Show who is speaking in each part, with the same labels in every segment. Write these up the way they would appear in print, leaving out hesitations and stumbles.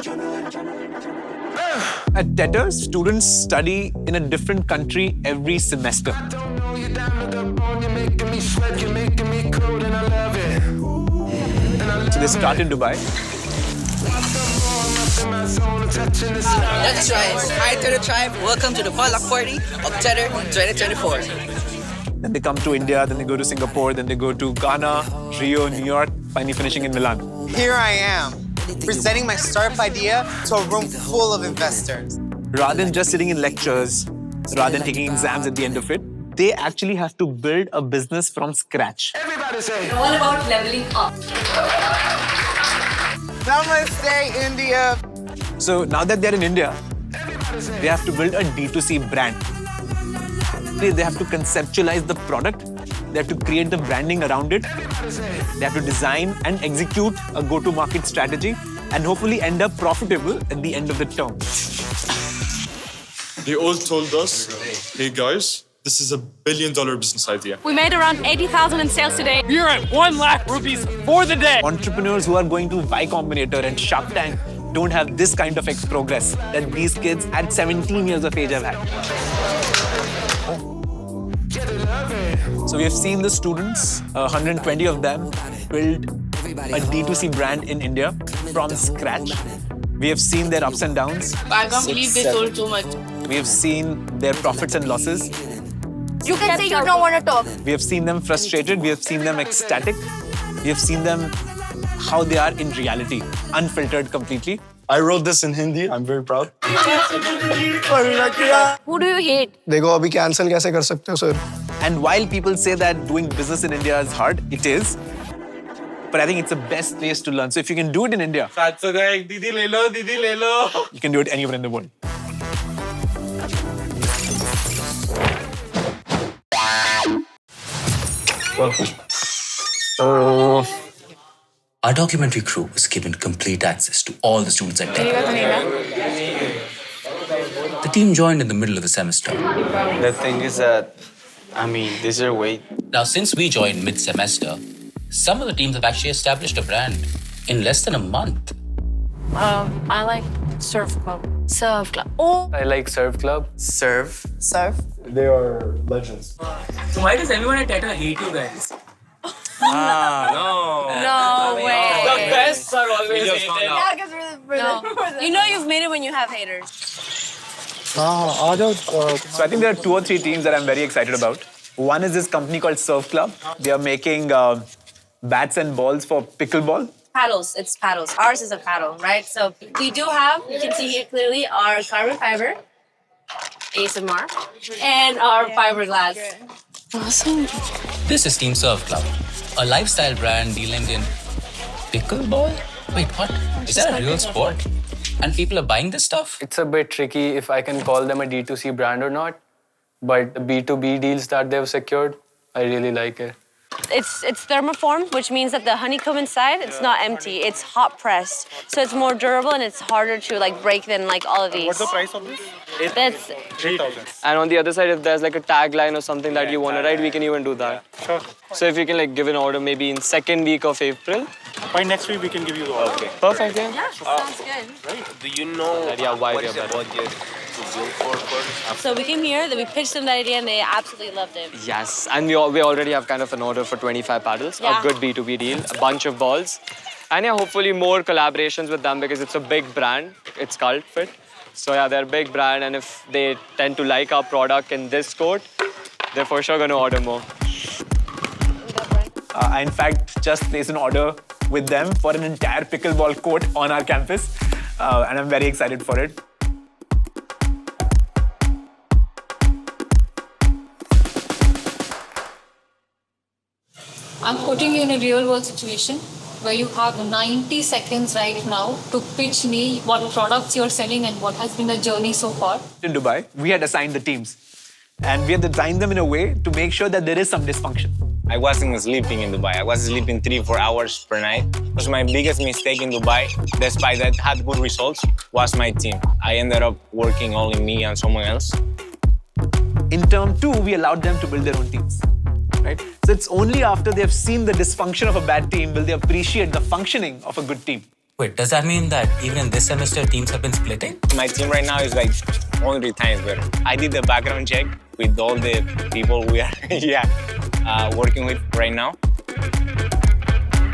Speaker 1: At Tetr, students study in a different country every semester. So they start in Dubai.
Speaker 2: That's right. Hi Tetr tribe. Welcome to the potluck party of Tetr 2024.
Speaker 1: Then they come to India, then they go to Singapore, then they go to Ghana, Rio, New York, finally finishing in Milan.
Speaker 3: Here I am, presenting my startup idea to a room full of investors.
Speaker 1: Rather than just sitting in lectures, rather than taking exams at the end of it, they actually have to build a business from scratch.
Speaker 4: Everybody say,
Speaker 5: all about leveling up.
Speaker 3: Namaste, India.
Speaker 1: So now that they're in India, they have to build a D2C brand. They have to conceptualize the product. They have to create the branding around it. They have to design and execute a go-to-market strategy and hopefully end up profitable at the end of the term.
Speaker 6: They all told us, hey guys, this is $1 billion business idea.
Speaker 5: We made around 80,000 in sales today. We're at 1 lakh rupees for the day.
Speaker 1: Entrepreneurs who are going to Y Combinator and Shark Tank don't have this kind of progress that these kids at 17 years of age have had. So we have seen the students, 120 of them, build a D2C brand in India from scratch. We have seen their ups and downs.
Speaker 5: I can't believe they sold so much.
Speaker 1: We have seen their profits and losses.
Speaker 5: You can say you don't want to talk.
Speaker 1: We have seen them frustrated. We have seen them ecstatic. We have seen them how they are in reality, unfiltered completely.
Speaker 6: I wrote this in Hindi. I'm very proud.
Speaker 5: Who do you hate?
Speaker 7: देखो अभी cancel कैसे कर सकते हो sir?
Speaker 1: And while people say that doing business in India is hard, it is. But I think it's the best place to learn. So if you can do it in India, you can do it anywhere in the world.
Speaker 8: Our documentary crew was given complete access to all the students at Tetr. The team joined in the middle of the semester.
Speaker 9: The thing is that, this is way.
Speaker 8: Now, since we joined mid-semester, some of the teams have actually established a brand in less than a month.
Speaker 5: I like surf club. Surf club. Oh.
Speaker 9: I like surf club.
Speaker 3: Surf.
Speaker 7: They are legends.
Speaker 2: So why does everyone at Tetr hate you guys?
Speaker 5: No way.
Speaker 2: The best are always hated.
Speaker 5: No. You know you've made it when you have haters.
Speaker 1: So I think there are 2 or 3 teams that I'm very excited about. One is this company called Surf Club. They are making bats and balls for pickleball.
Speaker 5: Paddles. It's paddles. Ours is a paddle, right? So we do have, you can see here clearly, our carbon fiber, ASMR, and our fiberglass. Awesome.
Speaker 8: This is Team Surf Club, a lifestyle brand dealing in pickleball? Wait, what? Is that a real sport? And people are buying this stuff?
Speaker 9: It's a bit tricky if I can call them a D2C brand or not. But the B2B deals that they've secured, I really like it.
Speaker 5: It's thermoformed, which means that the honeycomb inside, it's not empty. It's hot pressed. So it's more durable and it's harder to break than all of these.
Speaker 4: what's the price of this?
Speaker 5: That's
Speaker 4: 3,000.
Speaker 9: And on the other side, if there's a tagline or something that you want to write, we can even do that.
Speaker 4: Sure.
Speaker 9: So if you can give an order maybe in second week of April.
Speaker 4: By next week, we can give you the order. Okay.
Speaker 9: Perfect, yeah.
Speaker 5: yeah, sounds good.
Speaker 4: Do you know
Speaker 9: why
Speaker 4: what
Speaker 9: they
Speaker 4: is
Speaker 9: are
Speaker 4: the
Speaker 9: better?
Speaker 4: budget to build for?
Speaker 5: So we came here, then we pitched them that idea, and they absolutely loved it.
Speaker 9: Yes, and we already have kind of an order for 25 paddles,
Speaker 5: Yeah.
Speaker 9: a good B2B deal, a bunch of balls. And yeah, hopefully more collaborations with them because it's a big brand. It's cult fit. So yeah, they're a big brand, and if they tend to like our product in this court, they're for sure going to order more.
Speaker 1: I, in fact, just placed an order with them for an entire pickleball court on our campus. And I'm very excited for it.
Speaker 10: I'm putting you in a real world situation where you have 90 seconds right now to pitch me what products you're selling and what has been the journey so far.
Speaker 1: In Dubai, we had assigned the teams. And we had designed them in a way to make sure that there is some dysfunction.
Speaker 11: I wasn't sleeping in Dubai. I was sleeping 3-4 hours per night. It was my biggest mistake in Dubai, despite that had good results, was my team. I ended up working only me and someone else.
Speaker 1: In term 2, we allowed them to build their own teams. Right? So it's only after they have seen the dysfunction of a bad team will they appreciate the functioning of a good team.
Speaker 8: Wait, does that mean that even in this semester, teams have been splitting?
Speaker 11: My team right now is like 100 times better. I did the background check with all the people we are working with right now.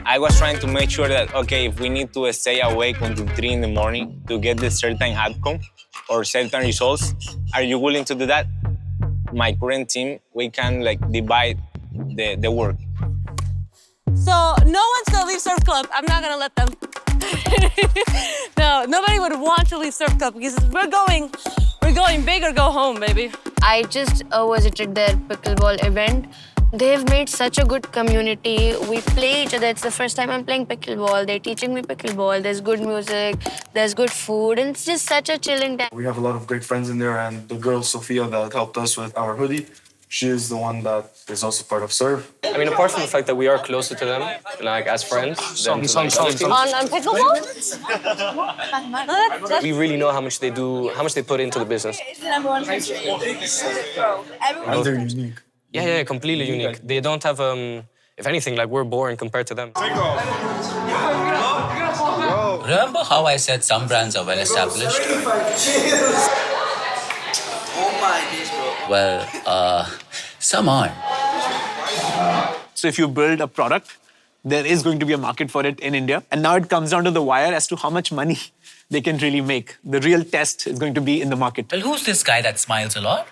Speaker 11: I was trying to make sure that, okay, if we need to stay awake until 3 in the morning to get the certain outcome or certain results, are you willing to do that? My current team, we can like divide the work.
Speaker 5: So no one's gonna leave surf club. I'm not gonna let them. No, nobody would want to leave surf club because we're going big or go home, baby. I just visited their pickleball event. They've made such a good community. We play each other. It's the first time I'm playing pickleball. They're teaching me pickleball. There's good music. There's good food. And it's just such a chilling time.
Speaker 7: We have a lot of great friends in there, and the girl, Sophia, that helped us with our hoodie, she is the one that is also part of Serve.
Speaker 9: I mean, apart from the fact that we are closer to them, like as friends, than to like other teams,
Speaker 5: On pickleball?
Speaker 9: we really know how much they do, how much they put into the business.
Speaker 5: It's the number one country.
Speaker 7: And they're unique.
Speaker 9: Yeah, completely unique. They don't have, if anything, like we're boring compared to them.
Speaker 8: Remember how I said some brands are well established?
Speaker 2: Oh my days, bro.
Speaker 8: Well, some aren't.
Speaker 1: So if you build a product, there is going to be a market for it in India. And now it comes down to the wire as to how much money they can really make. The real test is going to be in the market.
Speaker 8: Well, who's this guy that smiles a lot?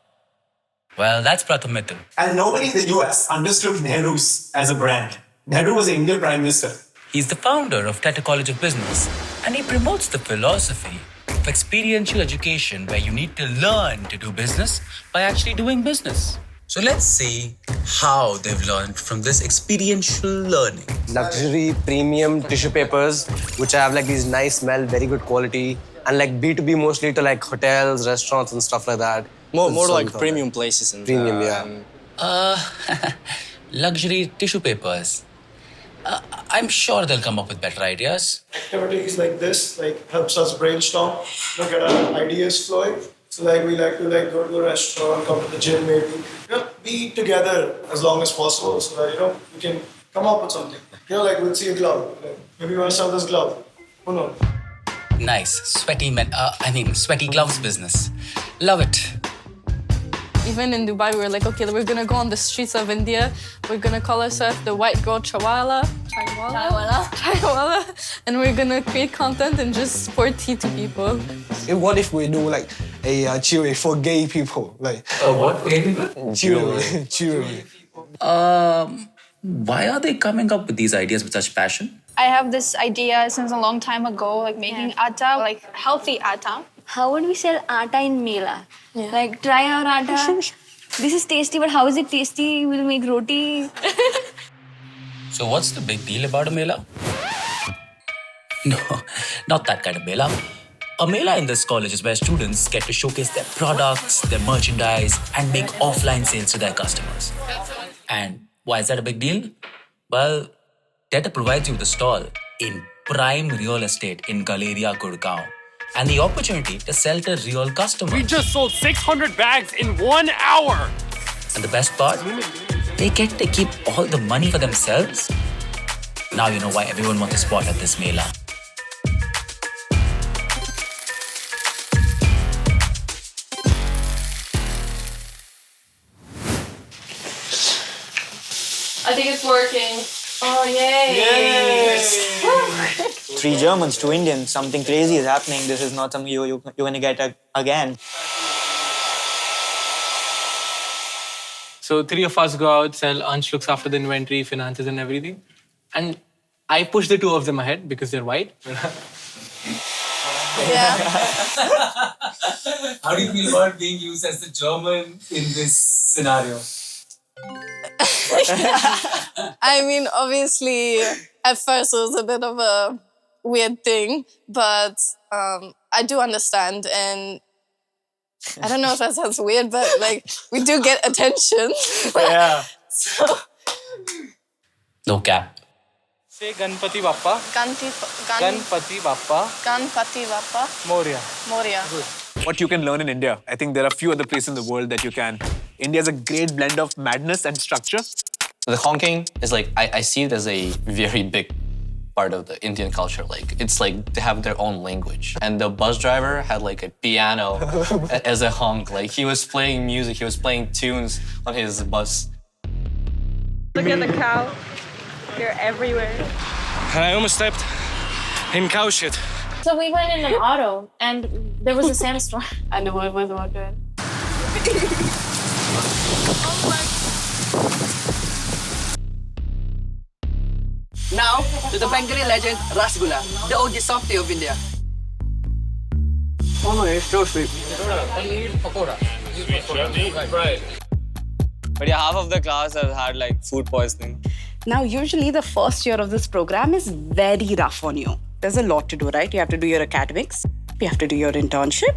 Speaker 8: Well, that's Pratham Mittal.
Speaker 12: And nobody in the US understood Nehru's as a brand. Nehru was an Indian Prime Minister.
Speaker 8: He's the founder of Tetr College of Business, and he promotes the philosophy of experiential education where you need to learn to do business by actually doing business. So let's see how they've learned from this experiential learning.
Speaker 3: Luxury premium tissue papers, which have like these nice smell, very good quality, and like B2B mostly to like hotels, restaurants, and stuff like that.
Speaker 2: More like premium places and
Speaker 3: premium, yeah.
Speaker 8: Luxury tissue papers. I'm sure they'll come up with better ideas.
Speaker 7: Activities like this like helps us brainstorm, look at our ideas flowing. So like we like to like go to a restaurant, come to the gym maybe. Be together as long as possible so that we can come up with something. Like we'll see a glove. Like, maybe you want to sell this glove. Who knows?
Speaker 8: Nice, sweaty gloves business. Love it.
Speaker 10: Even in Dubai, we were like, okay, we're gonna go on the streets of India. We're gonna call ourselves the white girl Chaiwala, and we're gonna create content and just pour tea to people.
Speaker 7: What if we do like a chewy for gay people? Like
Speaker 8: What?
Speaker 7: chewy.
Speaker 8: Why are they coming up with these ideas with such passion?
Speaker 10: I have this idea since a long time ago, like making atta, like healthy atta.
Speaker 5: How would we sell atta in mela? Like, try our atta. This is tasty, but how is it tasty? We'll make roti.
Speaker 8: So what's the big deal about a mela? No, not that kind of mela. A mela in this college is where students get to showcase their products, their merchandise, and make offline sales to their customers. And why is that a big deal? Well, Tetr provides you with a stall in prime real estate in Galleria, Gurgaon, and the opportunity to sell to real customers.
Speaker 9: We just sold 600 bags in 1 hour.
Speaker 8: And the best part? They get to keep all the money for themselves. Now you know why everyone wants a spot at this mela.
Speaker 10: I think it's working. Oh, yay!
Speaker 2: Yes! 3 Germans, 2 Indians. Something crazy is happening. This is not something you're going to get again.
Speaker 13: So 3 of us go out, sell. Ansh looks after the inventory, finances and everything. And I push the 2 of them ahead because they're white.
Speaker 10: Yeah.
Speaker 8: How do you feel about being used as the German in this scenario?
Speaker 10: I mean, obviously, at first it was a bit of a weird thing, but I do understand, and I don't know if that sounds weird, but like we do get attention.
Speaker 2: Yeah.
Speaker 10: So.
Speaker 8: No cap.
Speaker 9: Say Ganpati Bappa. Ganpati Bappa.
Speaker 10: Ganpati Bappa.
Speaker 9: Moria.
Speaker 10: Moria.
Speaker 1: What you can learn in India, I think there are few other places in the world that you can. India is a great blend of madness and structure.
Speaker 14: The honking is like, I see it as a very big part of the Indian culture. Like, it's like they have their own language. And the bus driver had like a piano as a hunk. Like, he was playing music, he was playing tunes on his bus.
Speaker 15: Look at the cow. They're everywhere.
Speaker 16: And I almost stepped in cow shit.
Speaker 5: So we went in an auto and there was a sandstorm. I know it was about to end.
Speaker 17: Now, to the bakery legend, Rasgulla, the OG softie of India. Oh my, it's so sweet.
Speaker 9: But yeah, half of the class has had like food poisoning.
Speaker 18: Now, usually the first year of this program is very rough on you. There's a lot to do, right? You have to do your academics, you have to do your internship,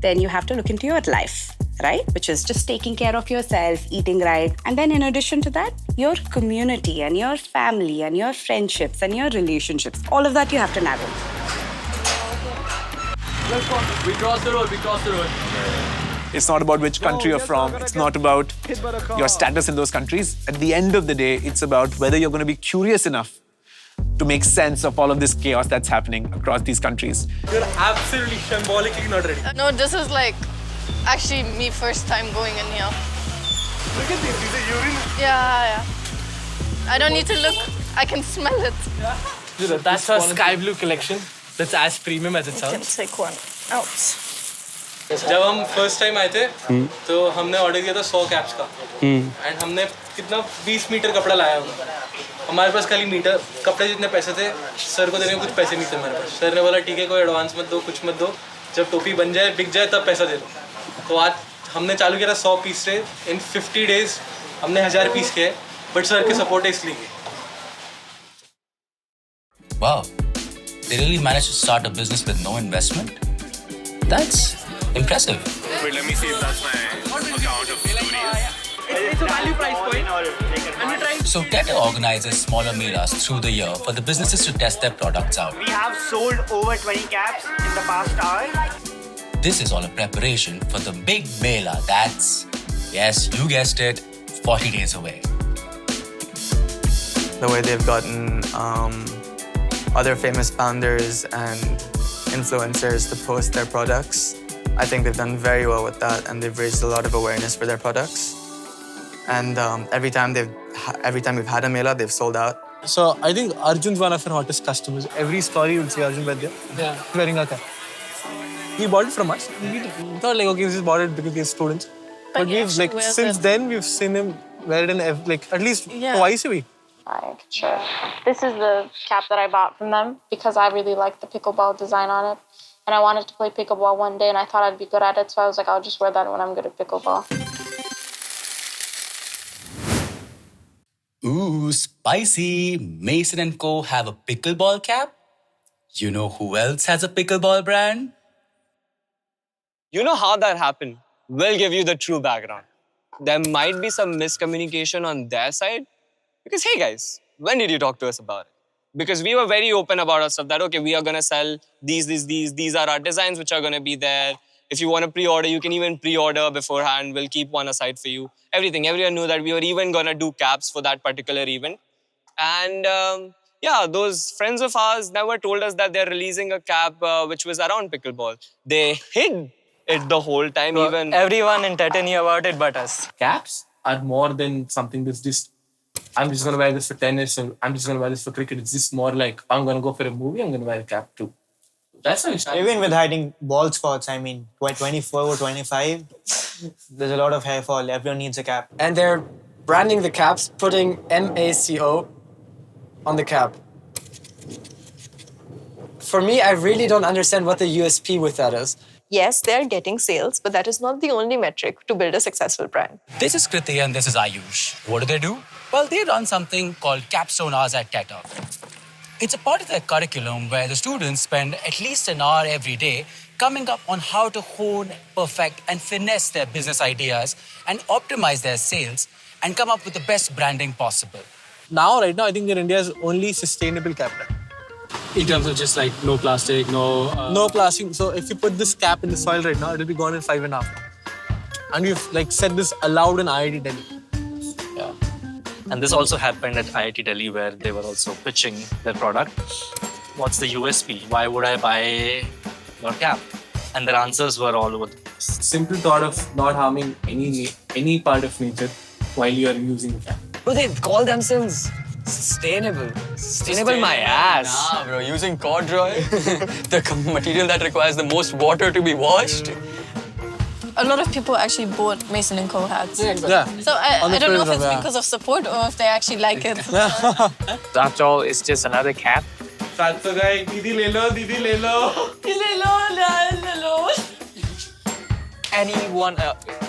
Speaker 18: then you have to look into your life, right? Which is just taking care of yourself, eating right. And then in addition to that, your community and your family and your friendships and your relationships. All of that you have to navigate.
Speaker 13: We crossed the road, we crossed the road.
Speaker 1: It's not about which country you're from. It's not about your status in those countries. At the end of the day, it's about whether you're going to be curious enough to make sense of all of this chaos that's happening across these countries.
Speaker 13: You're absolutely symbolically not ready.
Speaker 10: No, this is like actually me first time going in here.
Speaker 13: Look at these are urine.
Speaker 10: Yeah. I don't need to look. I can smell it.
Speaker 13: That's our sky blue collection. That's as premium as it sounds.
Speaker 10: You can take one out.
Speaker 13: जब हम first time आए थे तो हमने order किया था 100 caps का and हमने कितना 20 मीटर कपड़ा लाया होगा हमारे पास खाली मीटर कपड़े जितने पैसे थे सर को देने को कुछ पैसे नहीं थे हमारे पास सर ने बोला ठीक है कोई एडवांस मत दो कुछ मत दो जब टोपी बन जाए बिक जाए तब पैसा दे दो तो आज हमने चालू किया था 100 पीस से इन 50 डेज हमने 1000 पीस किए बट सर के सपोर्ट है इसलिए
Speaker 8: Wow, they really managed to start a business with no investment? That's impressive.
Speaker 4: Wait, let me see if that's my account of stories.
Speaker 15: It's a value price point. And we're trying.
Speaker 8: So Tetr organizes smaller melas through the year for the businesses to test their products out.
Speaker 19: We have sold over 20 caps in the past hour.
Speaker 8: This is all a preparation for the big mela that's, yes, you guessed it, 40 days away.
Speaker 2: The way they've gotten other famous founders and influencers to post their products, I think they've done very well with that, and they've raised a lot of awareness for their products. And every time we've had a mela, they've sold out.
Speaker 13: So I think Arjun's one of our hottest customers. Every story you'll see Arjun Vaidya wearing a cap. He bought it from us. We thought like, okay, he bought it because he's students. But we've like since then we've seen him wear it in like at least twice a week.
Speaker 20: Sure. This is the cap that I bought from them because I really like the pickleball design on it. And I wanted to play pickleball one day and I thought I'd be good at it. So I was like, I'll just wear that when I'm good at pickleball.
Speaker 8: Ooh, spicy. Mason & Co. have a pickleball cap? You know who else has a pickleball brand?
Speaker 9: You know how that happened? We'll give you the true background. There might be some miscommunication on their side. Because, hey guys, when did you talk to us about it? Because we were very open about our stuff that, okay, we are going to sell these are our designs which are going to be there. If you want to pre-order, you can even pre-order beforehand. We'll keep one aside for you. Everyone knew that we were even going to do caps for that particular event. And those friends of ours never told us that they're releasing a cap which was around pickleball. They hid it the whole time.
Speaker 2: So
Speaker 9: even
Speaker 2: everyone in Tetr knew about it but us.
Speaker 13: Caps are more than something that's just, I'm just going to wear this for tennis or I'm just going to wear this for cricket. It's just more like, I'm going to go for a movie, I'm going to wear a cap too. That's how it started.
Speaker 2: Even with hiding bald spots, I mean, 24 or 25, there's a lot of hair fall. Everyone needs a cap.
Speaker 17: And they're branding the caps, putting MACO on the cap. For me, I really don't understand what the USP with that is.
Speaker 21: Yes, they're getting sales, but that is not the only metric to build a successful brand.
Speaker 8: This is Kriti and this is Ayush. What do? Well, they run something called Capstone Hours at Tetr. It's a part of their curriculum where the students spend at least an hour every day coming up on how to hone, perfect, and finesse their business ideas and optimize their sales and come up with the best branding possible.
Speaker 13: Right now, I think in India's only sustainable cap brand. In terms of just like no plastic, no plastic. So if you put this cap in the soil right now, it'll be gone in 5.5 months. And we've like said this aloud in IIT Delhi.
Speaker 6: And this also happened at IIT Delhi where they were also pitching their product. What's the USP? Why would I buy your cap? And their answers were all over the place.
Speaker 22: Simple thought of not harming any part of nature while you are using the cap.
Speaker 3: Bro, they call themselves sustainable. Sustainable my ass.
Speaker 2: Nah, bro, using corduroy, the material that requires the most water to be washed.
Speaker 10: A lot of people actually bought Mason & Co. hats.
Speaker 3: Yeah.
Speaker 10: So I don't know if it's because of support or if they actually like it.
Speaker 11: After all, it's just another cap.
Speaker 22: Didi le lo.
Speaker 11: Anyone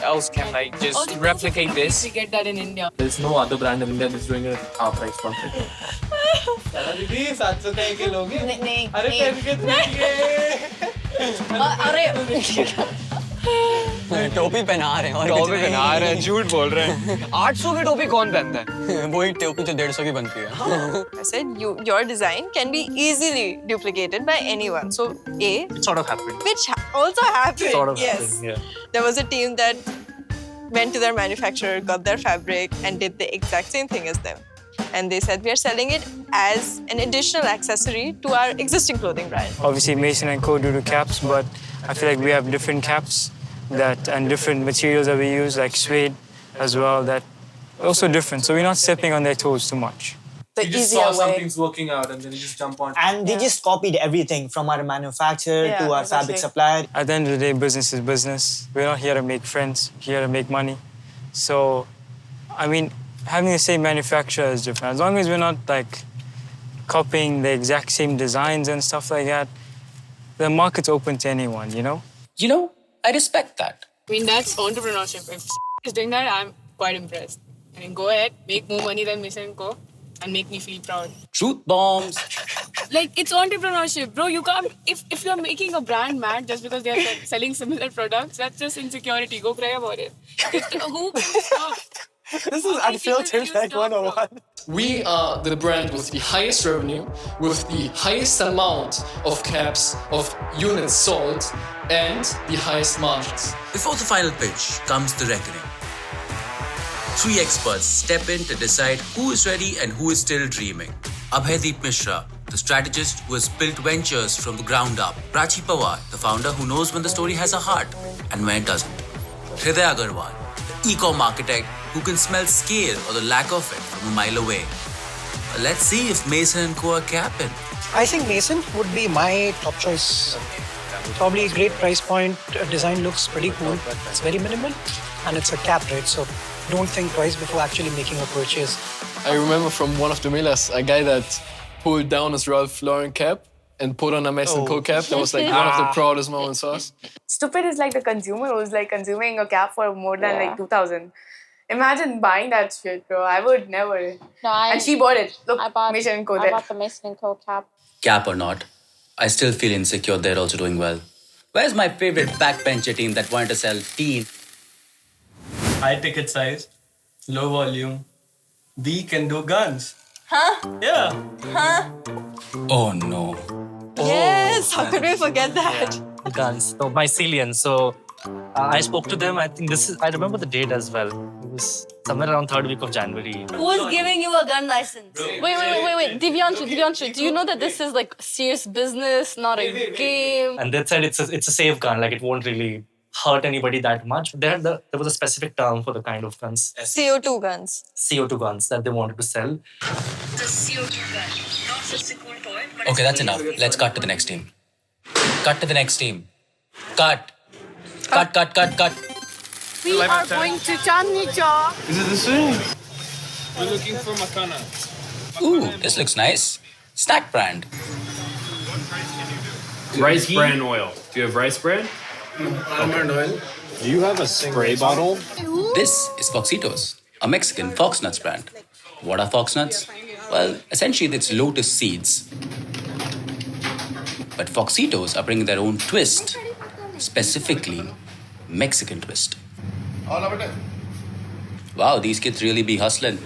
Speaker 11: else can like just replicate this.
Speaker 15: We get that in India.
Speaker 22: There's no other brand in India that's doing it at our price point.
Speaker 13: दीदी 700 के लोगे?
Speaker 10: नहीं
Speaker 13: अरे
Speaker 2: टोपी पहना रहे हैं और
Speaker 11: टोपी पहना रहे हैं, झूठ बोल रहे हैं।
Speaker 3: 800 की टोपी कौन पहनता है?
Speaker 2: वही टोपी जो 150 की बनती है।
Speaker 21: I said your design can be easily duplicated by anyone. So A,
Speaker 6: It sort of happened.
Speaker 21: which also happened.
Speaker 6: Sort of
Speaker 21: yes.
Speaker 6: happened, yeah.
Speaker 21: There was a team that went to their manufacturer, got their fabric, and did the exact same thing as them. And they said, we are selling it as an additional accessory to our existing clothing brand.
Speaker 23: Obviously, Mason & Co. do the caps, but I feel like we have different caps and different materials that we use, like suede as well, that are also different. So we're not stepping on their toes too much.
Speaker 10: The
Speaker 22: You just
Speaker 10: easier
Speaker 22: saw
Speaker 10: way.
Speaker 22: something's working out and then you just jump on.
Speaker 24: And they just copied everything from our manufacturer to our fabric supplier.
Speaker 23: At the end of the day, business is business. We're not here to make friends, here to make money. So, I mean, having the same manufacturer is different. As long as we're not like copying the exact same designs and stuff like that, the market's open to anyone, you know?
Speaker 8: You know, I respect that.
Speaker 15: I mean, that's entrepreneurship. If is doing that, I'm quite impressed. I mean, go ahead, make more money than Mason & Co. and make me feel proud.
Speaker 8: Truth bombs.
Speaker 15: Like, it's entrepreneurship, bro. You can't, if you're making a brand mad just because they're selling similar products, that's just insecurity. Go cry about it. Who stop?
Speaker 24: This is Unfiltered Tech 101.
Speaker 25: We are the brand with the highest revenue, with the highest amount of caps, of units sold, and the highest margins.
Speaker 26: Before the final pitch comes the reckoning. 3 experts step in to decide who is ready and who is still dreaming. Abhaydeep Mishra, the strategist who has built ventures from the ground up. Prachi Pawar, the founder who knows when the story has a heart and when it doesn't. Hriday Agarwal, the e-com architect who can smell scale or the lack of it from a mile away. Let's see if Mason & Co. are capping.
Speaker 27: I think Mason would be my top choice. Probably a great price point. Design looks pretty cool. It's very minimal and it's a cap, right? So don't think twice before actually making a purchase.
Speaker 13: I remember from one of the melas, a guy that pulled down his Ralph Lauren cap and put on a Mason & Co. cap. That was like one of the proudest moments for us.
Speaker 28: Stupid is like the consumer who's like consuming a cap for more than like 2,000. Imagine buying that shit, bro. I would never.
Speaker 20: No,
Speaker 28: and she bought it. Look, Mason & Co.
Speaker 20: I bought the Mason & Co. cap.
Speaker 26: Cap or not, I still feel insecure they're also doing well. Where's my favorite backbencher team that wanted to sell teen?
Speaker 29: High ticket size, low volume. We can do guns.
Speaker 10: Huh?
Speaker 29: Yeah.
Speaker 10: Huh?
Speaker 8: Oh no.
Speaker 10: Yes, how could we forget that?
Speaker 6: Guns. So mycelium. So I spoke to them. I think I remember the date as well. It was somewhere around 3rd week of January.
Speaker 5: Who is giving you a gun license?
Speaker 10: Wait. Divyanshu, do you know that this is like serious business, not a game?
Speaker 6: And they said it's a safe gun. Like it won't really hurt anybody that much. There was a specific term for the kind of guns.
Speaker 10: CO2 guns.
Speaker 6: CO2 guns that they wanted to sell.
Speaker 5: The CO2 gun, not just a cool toy.
Speaker 8: Okay, that's enough. Let's cut to the next team. Cut to the next team. Cut. Cut.
Speaker 15: We are going to Chandni Chowk.
Speaker 13: Is it this way? We're looking for Makana.
Speaker 8: Ooh, this looks nice. Snack brand.
Speaker 16: Rice bran oil. Do you have rice bran?
Speaker 13: Almond oil.
Speaker 16: Do you have a spray bottle?
Speaker 8: This is Foxitos, a Mexican fox nuts brand. What are fox nuts? Well, essentially it's lotus seeds. But Foxitos are bringing their own twist, specifically Mexican twist. Wow, these kids really be hustling.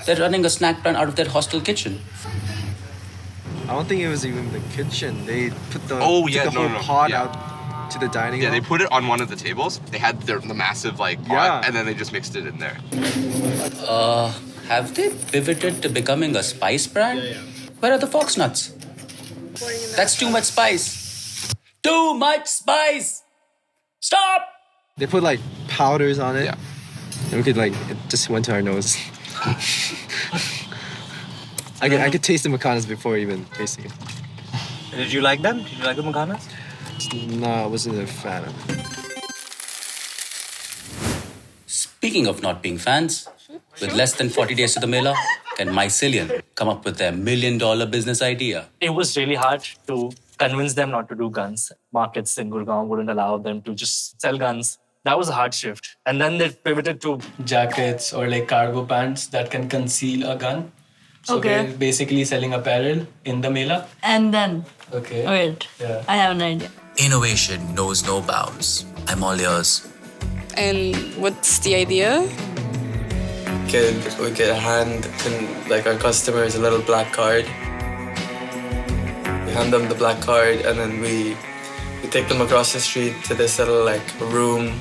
Speaker 8: They're running a snack brand out of their hostel kitchen.
Speaker 30: I don't think it was even the kitchen. They put the
Speaker 16: Oh,
Speaker 30: took
Speaker 16: yeah,
Speaker 30: the whole
Speaker 16: no.
Speaker 30: pot
Speaker 16: Yeah.
Speaker 30: out
Speaker 1: to the dining
Speaker 4: Yeah,
Speaker 1: hall?
Speaker 4: they put it on one of the tables. They had the massive like pot, and then they just mixed it in there.
Speaker 8: Have they pivoted to becoming a spice brand? Where are the fox nuts? That's too much spice. Too much spice! Stop!
Speaker 1: They put like powders on it. Yeah. And we could like, it just went to our nose. I could taste the makanas before even tasting it.
Speaker 7: Did you like them? Did you like the makanas?
Speaker 1: No, I wasn't a fan of it.
Speaker 8: Speaking of not being fans, with less than 40 days to the mela, can Mycelium come up with their $1 million business idea?
Speaker 6: It was really hard to convince them not to do guns. Markets in Gurgaon wouldn't allow them to just sell guns. That was a hard shift. And then they pivoted to
Speaker 29: jackets or like cargo pants that can conceal a gun. So
Speaker 9: Okay.
Speaker 29: we're basically selling apparel in the mela.
Speaker 9: And then,
Speaker 29: Okay.
Speaker 9: wait,
Speaker 29: Yeah.
Speaker 9: I have an idea.
Speaker 26: Innovation knows no bounds. I'm all yours.
Speaker 12: And what's the idea?
Speaker 2: We could hand like our customers a little black card. We hand them the black card, and then we take them across the street to this little like room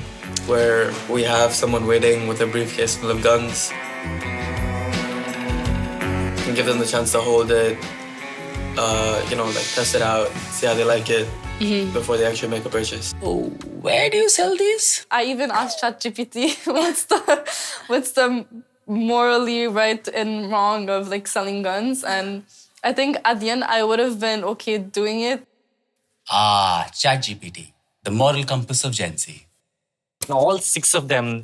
Speaker 2: where we have someone waiting with a briefcase full of guns. And give them the chance to hold it, like test it out, see how they like it before they actually make a purchase.
Speaker 8: Oh, where do you sell these?
Speaker 10: I even asked ChatGPT what's the morally right and wrong of like selling guns, and I think at the end I would have been okay doing it.
Speaker 8: ChatGPT, the moral compass of Gen Z.
Speaker 6: all 6 of them,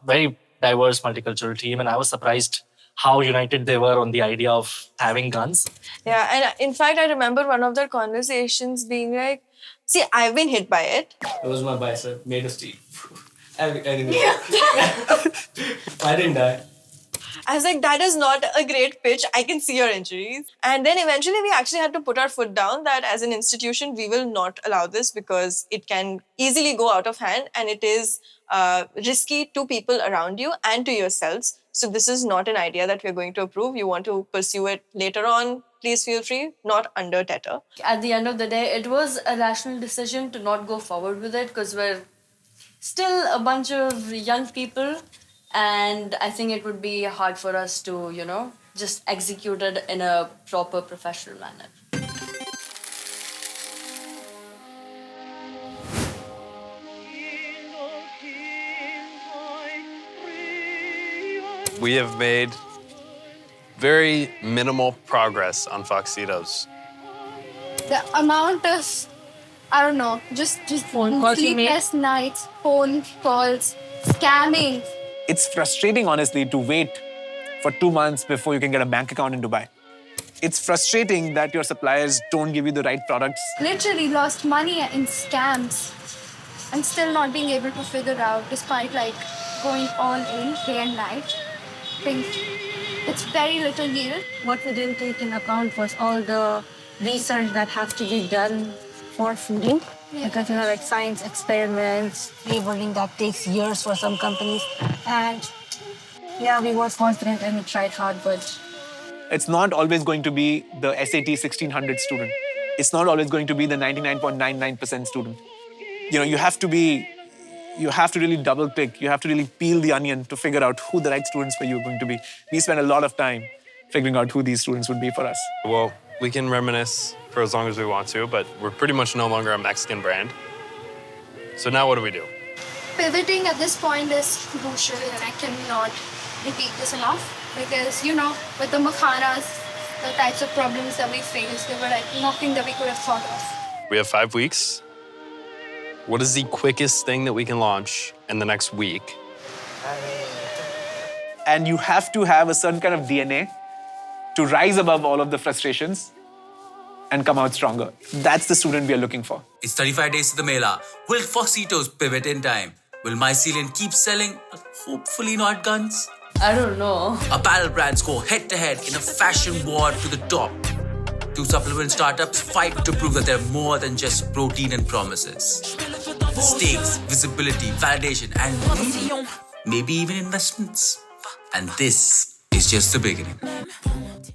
Speaker 6: very diverse multicultural team, and I was surprised how united they were on the idea of having guns.
Speaker 21: Yeah, and in fact, I remember one of their conversations being like, see, I've been hit by it.
Speaker 29: It was my bicep, made of steel. I didn't die. I didn't die.
Speaker 21: I was like, that is not a great pitch. I can see your injuries. And then eventually we actually had to put our foot down that as an institution, we will not allow this because it can easily go out of hand and it is risky to people around you and to yourselves. So this is not an idea that we're going to approve. You want to pursue it later on, please feel free, not under Tetr.
Speaker 5: At the end of the day, it was a rational decision to not go forward with it because we're still a bunch of young people. And I think it would be hard for us to, just execute it in a proper professional manner.
Speaker 14: We have made very minimal progress on Foxitos.
Speaker 17: The amount of, I don't know, just
Speaker 9: phone calls you make?
Speaker 17: sleepless nights, phone calls, scamming.
Speaker 18: It's frustrating, honestly, to wait for 2 months before you can get a bank account in Dubai. It's frustrating that your suppliers don't give you the right products.
Speaker 17: Literally lost money in scams and still not being able to figure out despite going all in day and night. I think it's very little yield.
Speaker 9: What we didn't take in account was all the research that has to be done for fooding.
Speaker 17: Yeah.
Speaker 9: Because science experiments, labeling that takes years for some companies. And yeah, we were confident and we tried hard, but
Speaker 18: It's not always going to be the SAT 1600 student. It's not always going to be the 99.99% student. You have to really double click. You have to really peel the onion to figure out who the right students for you are going to be. We spend a lot of time figuring out who these students would be for us.
Speaker 14: Well, we can reminisce for as long as we want to, but we're pretty much no longer a Mexican brand. So now what do we do?
Speaker 17: Pivoting at this point is crucial and I cannot repeat this enough because, with the makhanas, the types of problems that we faced, they were nothing that we could have thought of.
Speaker 14: We have 5 weeks. What is the quickest thing that we can launch in the next week?
Speaker 18: And you have to have a certain kind of DNA to rise above all of the frustrations and come out stronger. That's the student we are looking for.
Speaker 26: It's 35 days to the mela. Will Foxitos pivot in time? Will Mycelium keep selling, but hopefully not guns?
Speaker 5: I don't know.
Speaker 26: Apparel brands go head-to-head in a fashion war to the top. 2 supplement startups fight to prove that they're more than just protein and promises. Stakes, visibility, validation, and maybe even investments. And this is just the beginning.